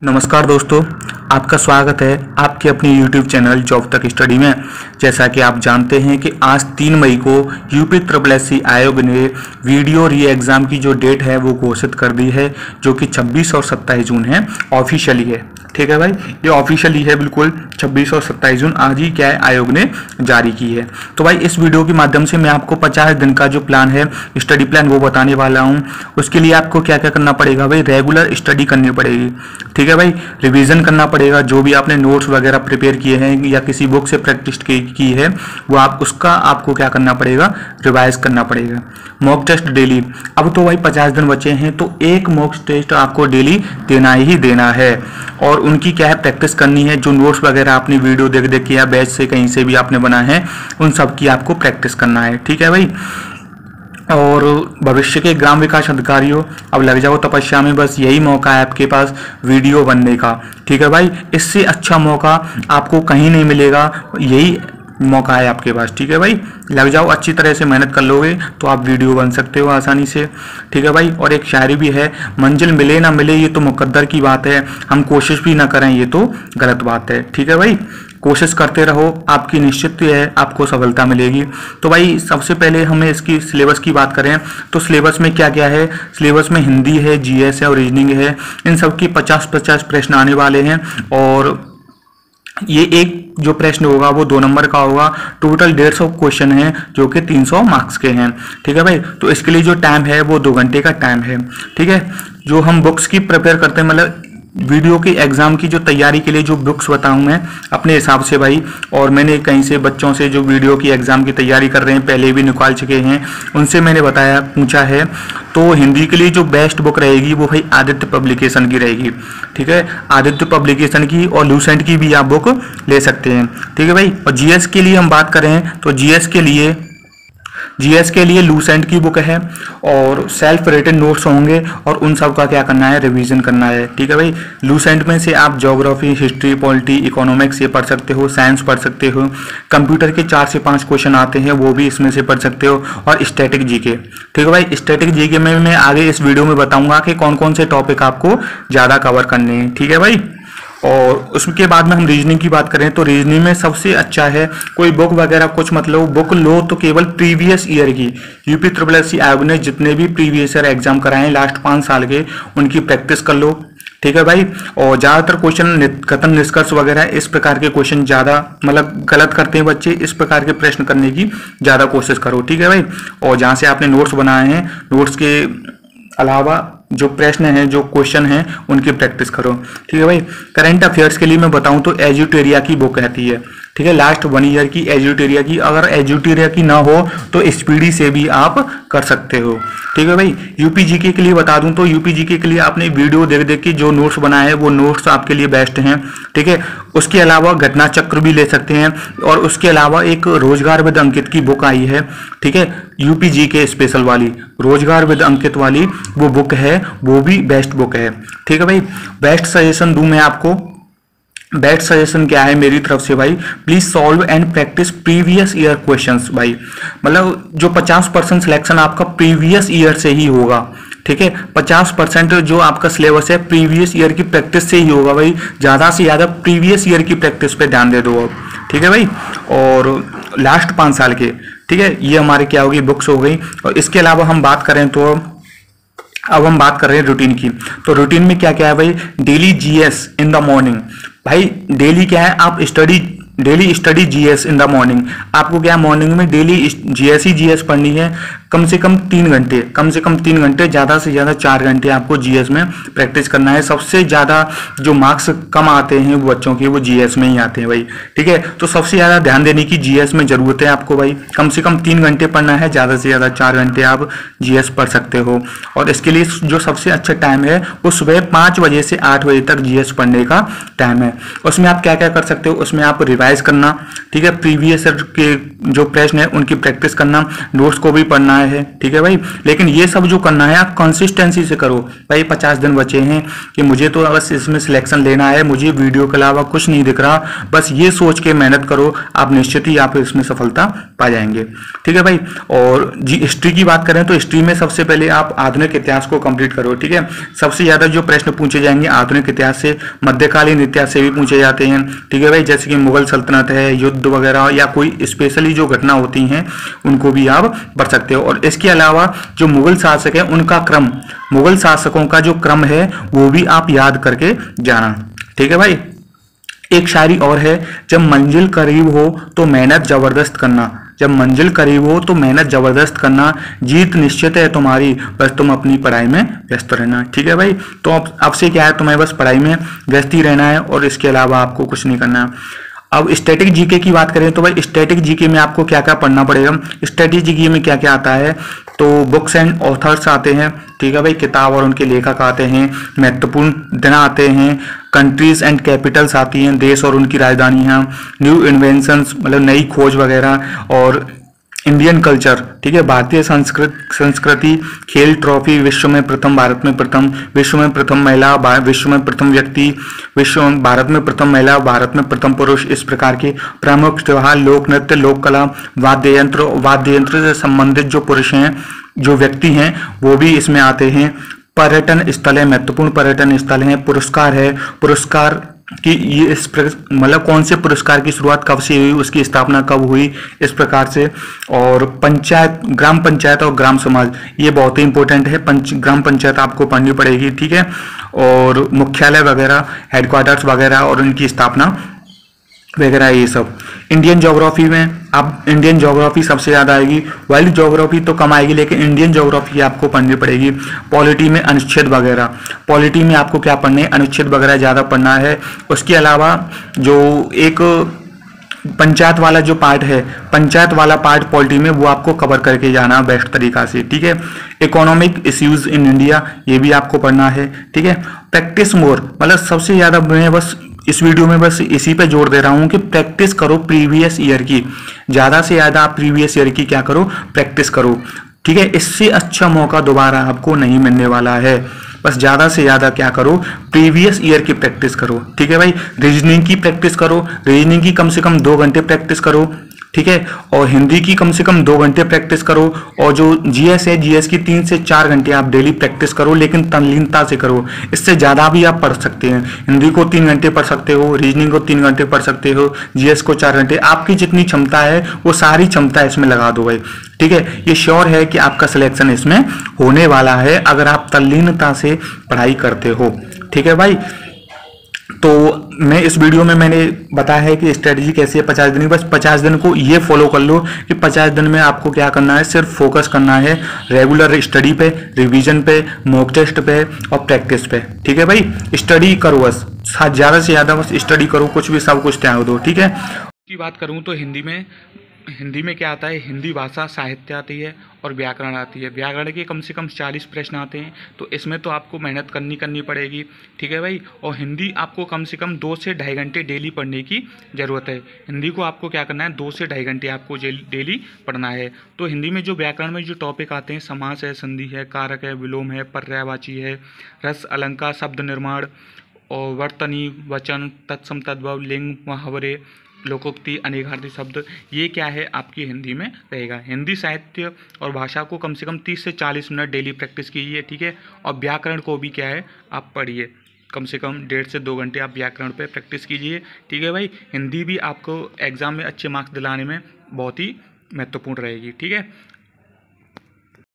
नमस्कार दोस्तों, आपका स्वागत है आपके अपने YouTube चैनल जॉब तक स्टडी में। जैसा कि आप जानते हैं कि आज 3 मई को यूपी SSC आयोग ने वीडियो री एग्ज़ाम की जो डेट है वो घोषित कर दी है, जो कि 26 और 27 जून है। ऑफिशियली है, ठीक है भाई, ये ऑफिशियली है बिल्कुल। 26 और 27 जून आज ही क्या है आयोग ने जारी की है। तो भाई इस वीडियो के माध्यम से मैं आपको 50 दिन का जो प्लान है, स्टडी प्लान, वो बताने वाला हूँ। उसके लिए आपको क्या क्या करना पड़ेगा भाई, रेगुलर स्टडी करनी पड़ेगी, ठीक है भाई। रिवीजन करना पड़ेगा, जो भी आपने नोट्स वगैरह प्रिपेयर किए हैं या किसी बुक से प्रैक्टिस की है वो उसका आपको क्या करना पड़ेगा, रिवाइज करना पड़ेगा। मॉक टेस्ट डेली, अब तो भाई 50 दिन बचे हैं तो एक मॉक टेस्ट आपको डेली देना ही देना है। और उनकी क्या है, प्रैक्टिस करनी है। जो नोट्स वगैरह आपने वीडियो देख देख के या बैच से कहीं से भी आपने बनाए हैं, उन सब की आपको प्रैक्टिस करना है, ठीक है भाई। और भविष्य के ग्राम विकास अधिकारियों, अब लग जाओ तपस्या में, बस यही मौका है आपके पास वीडियो बनने का, ठीक है भाई। इससे अच्छा मौका आपको कहीं नहीं मिलेगा, यही मौका है आपके पास, ठीक है भाई। लग जाओ, अच्छी तरह से मेहनत कर लोगे तो आप वीडियो बन सकते हो आसानी से, ठीक है भाई। और एक शायरी भी है, मंजिल मिले ना मिले ये तो मुकद्दर की बात है, हम कोशिश भी ना करें ये तो गलत बात है, ठीक है भाई। कोशिश करते रहो, आपकी निश्चित है आपको सफलता मिलेगी। तो भाई सबसे पहले हमें इसकी सिलेबस की बात करें तो सिलेबस में क्या क्या है। सिलेबस में हिंदी है, जीएस है और रीजनिंग है। इन सब की 50-50 प्रश्न आने वाले हैं। और ये एक जो प्रश्न होगा वो 2 नंबर का होगा। टोटल 150 क्वेश्चन है जो कि 300 मार्क्स के हैं, ठीक है भाई। तो इसके लिए जो टाइम है वो 2 घंटे का टाइम है, ठीक है। जो हम बुक्स की प्रिपेयर करते हैं, मतलब वीडियो की एग्जाम की जो तैयारी के लिए जो बुक्स बताऊं मैं अपने हिसाब से भाई, और मैंने कहीं से बच्चों से जो वीडियो की एग्जाम की तैयारी कर रहे हैं, पहले भी निकाल चुके हैं, उनसे मैंने बताया पूछा है। तो हिंदी के लिए जो बेस्ट बुक रहेगी वो भाई आदित्य पब्लिकेशन की रहेगी, ठीक है। आदित्य पब्लिकेशन की और लूसेंट की भी आप बुक ले सकते हैं, ठीक है भाई। और जीएस के लिए हम बात करें तो जीएस के लिए लूसेंट की बुक है और सेल्फ रेटेड नोट्स होंगे, और उन सब का क्या करना है, रिवीजन करना है, ठीक है भाई। लूसेंट में से आप ज्योग्राफी, हिस्ट्री, पॉलिटी, इकोनॉमिक्स ये पढ़ सकते हो, साइंस पढ़ सकते हो। कंप्यूटर के 4 से 5 क्वेश्चन आते हैं, वो भी इसमें से पढ़ सकते हो। और स्टैटिक जीके, ठीक है भाई। स्टैटिक जीके में मैं आगे इस वीडियो में बताऊंगा कि कौन कौन से टॉपिक आपको ज़्यादा कवर करने हैं, ठीक है भाई। और उसके बाद में हम रीजनिंग की बात करें तो रीजनिंग में सबसे अच्छा है, कोई बुक वगैरह कुछ मतलब बुक लो तो केवल प्रीवियस ईयर की, यूपी SSC आयोग ने जितने भी प्रीवियस ईयर एग्जाम कराए हैं लास्ट 5 साल के, उनकी प्रैक्टिस कर लो, ठीक है भाई। और ज़्यादातर क्वेश्चन कथन निष्कर्ष वगैरह इस प्रकार के क्वेश्चन ज़्यादा मतलब गलत करते हैं बच्चे, इस प्रकार के प्रश्न करने की ज़्यादा कोशिश करो, ठीक है भाई। और जहाँ से आपने नोट्स बनाए हैं, नोट्स के अलावा जो प्रश्न हैं, जो क्वेश्चन हैं, उनकी प्रैक्टिस करो, ठीक है भाई। करंट अफेयर्स के लिए मैं बताऊं तो एजुटेरिया की बुक रहती है, ठीक है। लास्ट 1 ईयर की एजुटेरिया की, अगर एजुटेरिया की ना हो तो स्पीडी से भी आप कर सकते हो, ठीक है भाई। यूपी जीके के लिए बता दूं तो यूपी जीके के लिए आपने वीडियो देख देख के जो नोट्स बनाए हैं वो नोट्स आपके लिए बेस्ट हैं, ठीक है। उसके अलावा घटना चक्र भी ले सकते हैं। और उसके अलावा एक रोजगार विद अंकित की बुक आई है, ठीक है, यूपी जीके स्पेशल वाली, रोजगार विद अंकित वाली वो बुक है, वो भी बेस्ट बुक है, ठीक है भाई। बेस्ट सजेशन दूं मैं आपको, बेस्ट सजेशन क्या है मेरी तरफ से भाई, please solve and practice previous year questions भाई। मतलब जो 50% सिलेक्शन आपका प्रीवियस ईयर से ही होगा, ठीक है। 50% जो आपका सिलेबस है प्रीवियस ईयर की प्रैक्टिस से ही होगा भाई। ज्यादा से ज्यादा प्रीवियस ईयर की प्रैक्टिस पे ध्यान दे दो आप, ठीक है भाई। और लास्ट 5 साल के, ठीक है, ये हमारे क्या होगी, बुक्स हो गई। और इसके अलावा हम बात करें तो अब हम बात कर रहे हैं रूटीन की। तो रूटीन में क्या क्या है भाई, daily GS in the morning भाई। डेली क्या है, आप daily study GS in the morning. आपको क्या मॉर्निंग में डेली जीएस पढ़नी है, कम से कम 3 घंटे, ज़्यादा से ज़्यादा 4 घंटे आपको जीएस में प्रैक्टिस करना है। सबसे ज़्यादा जो मार्क्स कम आते हैं वो बच्चों के, वो जीएस में ही आते हैं भाई, ठीक है। तो सबसे ज़्यादा ध्यान देने की जीएस में ज़रूरत है आपको भाई। कम से कम 3 घंटे पढ़ना है, ज़्यादा से ज़्यादा 4 घंटे आप जीएस पढ़ सकते हो। और इसके लिए जो सबसे अच्छा टाइम है वो सुबह 5 बजे से 8 बजे तक जीएस पढ़ने का टाइम है। उसमें आप क्या क्या कर सकते हो, उसमें आप रिवाइज करना, ठीक है, प्रीवियस के जो प्रश्न है उनकी प्रैक्टिस करना, नोट्स को भी पढ़ना करना है, ठीक है भाई। लेकिन ये सब जो करना है आप कंसिस्टेंसी से करो भाई। 50 दिन बचे हैं कि मुझे तो बस इसमें सिलेक्शन लेना है, मुझे वीडियो के अलावा कुछ नहीं दिख रहा, बस ये सोच के मेहनत करो, आप निश्चित ही आप इसमें सफलता पा जाएंगे, ठीक है भाई। और जी हिस्ट्री की बात करें तो हिस्ट्री में सबसे पहले आप आधुनिक इतिहास को कंप्लीट करो, ठीक है। सबसे ज्यादा जो प्रश्न पूछे जाएंगे आधुनिक इतिहास से, मध्यकालीन इतिहास से भी पूछे जाते हैं, ठीक है भाई। जैसे कि मुगल सल्तनत है, युद्ध वगैरह, या कोई स्पेशली जो घटना होती हैं उनको भी आप पढ़ सकते हो। और इसके अलावा जो मुगल शासक है उनका क्रम, मुगल शासकों का जो क्रम है वो भी आप याद करके जाना, ठीक है भाई। एक शायरी और है, जब मंजिल करीब हो तो मेहनत जबरदस्त करना, जब मंजिल करीब हो तो मेहनत जबरदस्त करना, जीत निश्चित है तुम्हारी, बस तुम अपनी पढ़ाई में व्यस्त रहना, ठीक है भाई। तो अब से क्या है, तुम्हें बस पढ़ाई में व्यस्त ही रहना है और इसके अलावा आपको कुछ नहीं करना है। अब स्टैटिक जीके की बात करें तो भाई स्टैटिक जीके में आपको क्या क्या पढ़ना पड़ेगा। स्टैटिक जीके में क्या क्या आता है, तो बुक्स एंड ऑथर्स आते हैं, ठीक है भाई, किताब और उनके लेखक आते हैं, महत्वपूर्ण दिन आते हैं, कंट्रीज एंड कैपिटल्स आती हैं, देश और उनकी राजधानियां, न्यू इन्वेंशंस मतलब नई खोज वगैरह, और इंडियन कल्चर, ठीक है, भारतीय संस्कृति, खेल ट्रॉफी, विश्व में प्रथम, भारत में प्रथम, विश्व में प्रथम महिला, विश्व में प्रथम व्यक्ति, भारत में प्रथम महिला, भारत में प्रथम पुरुष, इस प्रकार के प्रमुख त्योहार, लोक नृत्य, लोक कला, वाद्य यंत्र से संबंधित जो पुरुष हैं, जो व्यक्ति हैं, वो भी इसमें आते हैं। पर्यटन स्थल है, महत्वपूर्ण पर्यटन स्थल है, पुरस्कार है, पुरस्कार कि ये इस मतलब कौन से पुरस्कार की शुरुआत कब से हुई, उसकी स्थापना कब हुई, इस प्रकार से। और पंचायत, ग्राम पंचायत और ग्राम समाज, ये बहुत ही इंपॉर्टेंट है, ग्राम पंचायत आपको पढ़नी पड़ेगी, ठीक है। और मुख्यालय वगैरह, हेडक्वार्टर्स वगैरह और उनकी स्थापना वगैरह, ये सब। इंडियन ज्योग्राफी में अब इंडियन ज्योग्राफी सबसे ज़्यादा आएगी, वर्ल्ड ज्योग्राफी तो कम आएगी, लेकिन इंडियन ज्योग्राफी आपको पढ़नी पड़ेगी। पॉलिटी में अनुच्छेद वगैरह, पॉलिटी में आपको क्या पढ़ना है, अनुच्छेद वगैरह ज़्यादा पढ़ना है। उसके अलावा जो एक पंचायत वाला जो पार्ट है, पंचायत वाला पार्ट पॉलिटी में, वो आपको कवर करके जाना बेस्ट तरीका से, ठीक है। इकोनॉमिक इश्यूज इन इंडिया, ये भी आपको पढ़ना है, ठीक है। प्रैक्टिस मोर, मतलब सबसे ज़्यादा मैं बस इस वीडियो में बस इसी पे जोर दे रहा हूं कि प्रैक्टिस करो प्रीवियस ईयर की, ज़्यादा से ज़्यादा आप प्रीवियस ईयर की क्या करो, प्रैक्टिस करो, ठीक है। इससे अच्छा मौका दोबारा आपको नहीं मिलने वाला है, बस ज़्यादा से ज़्यादा क्या करो, प्रीवियस ईयर की प्रैक्टिस करो, ठीक है भाई। रीजनिंग की प्रैक्टिस करो, रीजनिंग की कम से कम 2 घंटे प्रैक्टिस करो, ठीक है। और हिंदी की कम से कम 2 घंटे प्रैक्टिस करो, और जो जीएस है, जीएस की 3 से 4 घंटे आप डेली प्रैक्टिस करो, लेकिन तल्लीनता से करो। इससे ज़्यादा भी आप पढ़ सकते हैं, हिंदी को 3 घंटे पढ़ सकते हो, रीजनिंग को 3 घंटे पढ़ सकते हो, जीएस को 4 घंटे, आपकी जितनी क्षमता है वो सारी क्षमता इसमें लगा दो भाई, ठीक है। ये श्योर है कि आपका सिलेक्शन इसमें होने वाला है अगर आप तल्लीनता से पढ़ाई करते हो, ठीक है भाई। तो मैं इस वीडियो में मैंने बताया है कि स्ट्रेटजी कैसी है 50 दिन की। बस 50 दिन को ये फॉलो कर लो कि 50 दिन में आपको क्या करना है, सिर्फ फोकस करना है रेगुलर स्टडी पे, रिवीजन पे, मॉक टेस्ट पे और प्रैक्टिस पे, ठीक है भाई। स्टडी करो बस, ज़्यादा से ज़्यादा बस स्टडी करो, कुछ भी सब कुछ त्याग दो, ठीक है। की बात करूँ तो हिंदी में क्या आता है, हिंदी भाषा साहित्य आती है और व्याकरण आती है। व्याकरण के कम से कम 40 प्रश्न आते हैं, तो इसमें तो आपको मेहनत करनी पड़ेगी, ठीक है भाई। और हिंदी आपको कम से कम 2 से ढाई घंटे डेली पढ़ने की ज़रूरत है। हिंदी को आपको क्या करना है, 2 से ढाई घंटे आपको डेली पढ़ना है। तो हिंदी में जो व्याकरण में जो टॉपिक आते हैं, समास है, संधि है, कारक है, विलोम है, पर्यायवाची है, रस अलंकार, शब्द निर्माण और वर्तनी, वचन, तत्सम तद्भव, लिंग, मुहावरे, लोकोक्ति, अनेकार्थी शब्द, ये क्या है आपकी हिंदी में रहेगा। हिंदी साहित्य और भाषा को कम से कम 30 से 40 मिनट डेली प्रैक्टिस कीजिए, ठीक है। और व्याकरण को भी क्या है आप पढ़िए, कम से कम 1.5 से 2 घंटे आप व्याकरण पे प्रैक्टिस कीजिए, ठीक है भाई। हिंदी भी आपको एग्जाम में अच्छे मार्क्स दिलाने में बहुत ही महत्वपूर्ण रहेगी, ठीक है।